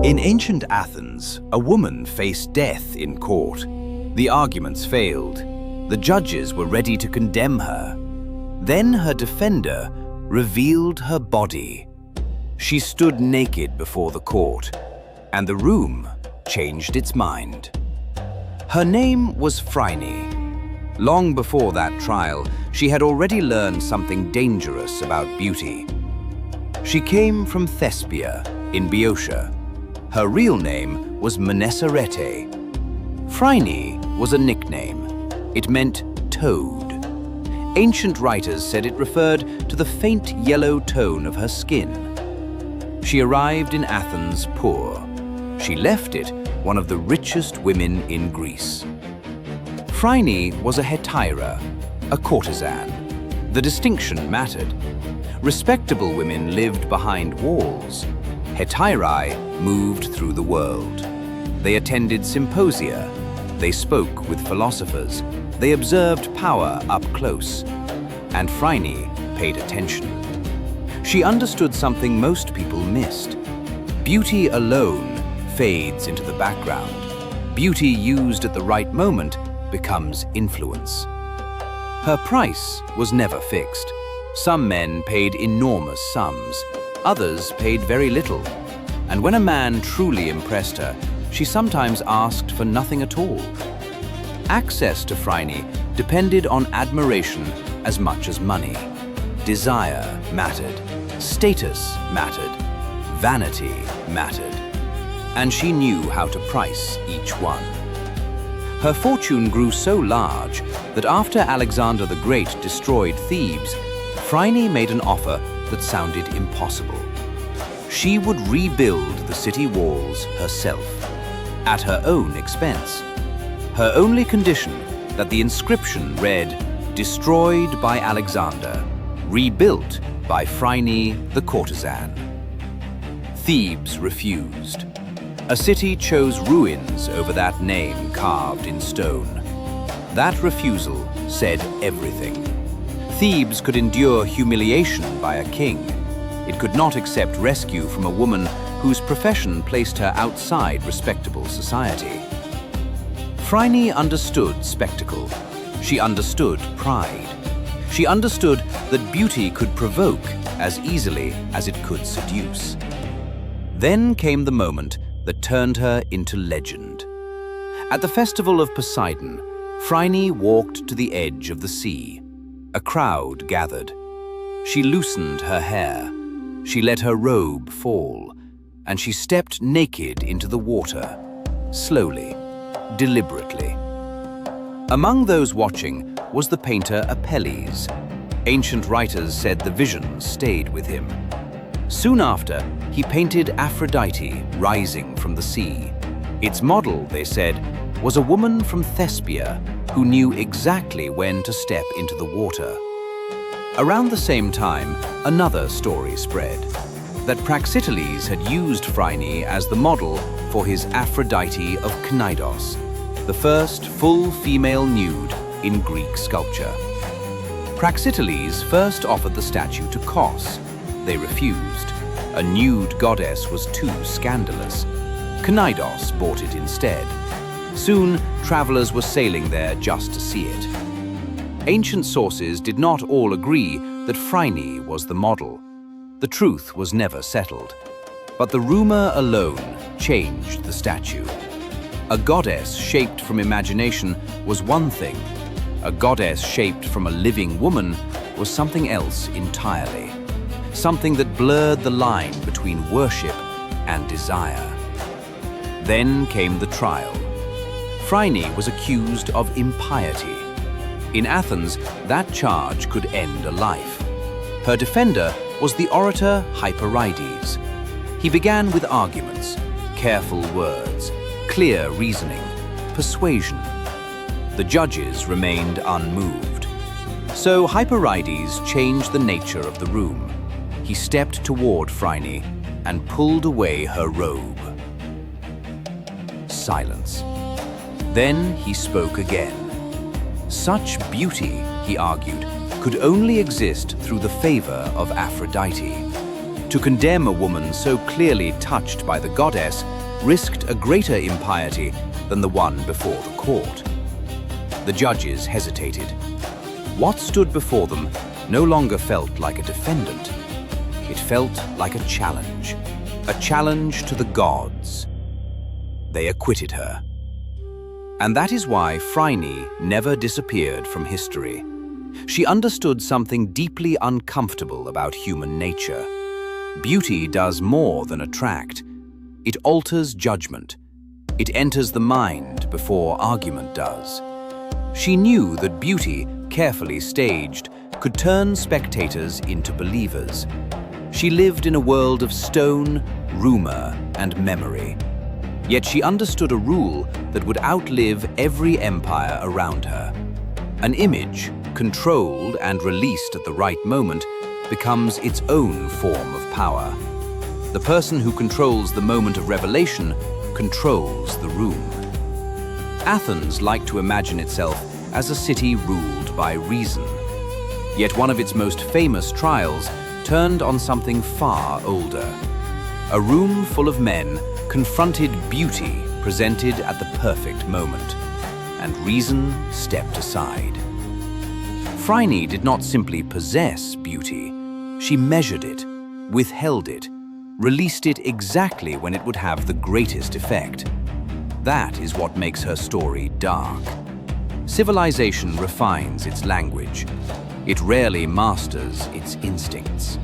In ancient Athens, a woman faced death in court. The arguments failed. The judges were ready to condemn her. Then her defender revealed her body. She stood naked before the court, and the room changed its mind. Her name was Phryne. Long before that trial, she had already learned something dangerous about beauty. She came from Thespia in Boeotia. Her real name was Mnesarete. Phryne was a nickname. It meant toad. Ancient writers said it referred to the faint yellow tone of her skin. She arrived in Athens poor. She left it one of the richest women in Greece. Phryne was a hetaira, a courtesan. The distinction mattered. Respectable women lived behind walls. Hetairae moved through the world. They attended symposia. They spoke with philosophers. They observed power up close. And Phryne paid attention. She understood something most people missed. Beauty alone fades into the background. Beauty used at the right moment becomes influence. Her price was never fixed. Some men paid enormous sums. Others paid very little. And when a man truly impressed her, she sometimes asked for nothing at all. Access to Phryne depended on admiration as much as money. Desire mattered. Status mattered. Vanity mattered. And she knew how to price each one. Her fortune grew so large that after Alexander the Great destroyed Thebes, Phryne made an offer that sounded impossible. She would rebuild the city walls herself, at her own expense. Her only condition that the inscription read, "Destroyed by Alexander, rebuilt by Phryne the courtesan." Thebes refused. A city chose ruins over that name carved in stone. That refusal said everything. Thebes could endure humiliation by a king. It could not accept rescue from a woman whose profession placed her outside respectable society. Phryne understood spectacle. She understood pride. She understood that beauty could provoke as easily as it could seduce. Then came the moment that turned her into legend. At the festival of Poseidon, Phryne walked to the edge of the sea. A crowd gathered. She loosened her hair. She let her robe fall, and she stepped naked into the water, slowly, deliberately. Among those watching was the painter Apelles. Ancient writers said the vision stayed with him. Soon after, he painted Aphrodite rising from the sea. Its model, they said, was a woman from Thespia who knew exactly when to step into the water. Around the same time, another story spread, that Praxiteles had used Phryne as the model for his Aphrodite of Cnidos, the first full female nude in Greek sculpture. Praxiteles first offered the statue to Kos. They refused. A nude goddess was too scandalous. Cnidos bought it instead. Soon, travelers were sailing there just to see it. Ancient sources did not all agree that Phryne was the model. The truth was never settled. But the rumor alone changed the statue. A goddess shaped from imagination was one thing. A goddess shaped from a living woman was something else entirely. Something that blurred the line between worship and desire. Then came the trial. Phryne was accused of impiety. In Athens, that charge could end a life. Her defender was the orator Hyperides. He began with arguments, careful words, clear reasoning, persuasion. The judges remained unmoved. So Hyperides changed the nature of the room. He stepped toward Phryne and pulled away her robe. Silence. Then he spoke again. Such beauty, he argued, could only exist through the favor of Aphrodite. To condemn a woman so clearly touched by the goddess risked a greater impiety than the one before the court. The judges hesitated. What stood before them no longer felt like a defendant. It felt like a challenge to the gods. They acquitted her. And that is why Phryne never disappeared from history. She understood something deeply uncomfortable about human nature. Beauty does more than attract. It alters judgment. It enters the mind before argument does. She knew that beauty, carefully staged, could turn spectators into believers. She lived in a world of stone, rumor, and memory. Yet she understood a rule that would outlive every empire around her. An image, controlled and released at the right moment, becomes its own form of power. The person who controls the moment of revelation controls the room. Athens liked to imagine itself as a city ruled by reason. Yet one of its most famous trials turned on something far older. A room full of men confronted beauty presented at the perfect moment, and reason stepped aside. Phryne did not simply possess beauty. She measured it, withheld it, released it exactly when it would have the greatest effect. That is what makes her story dark. Civilization refines its language. It rarely masters its instincts.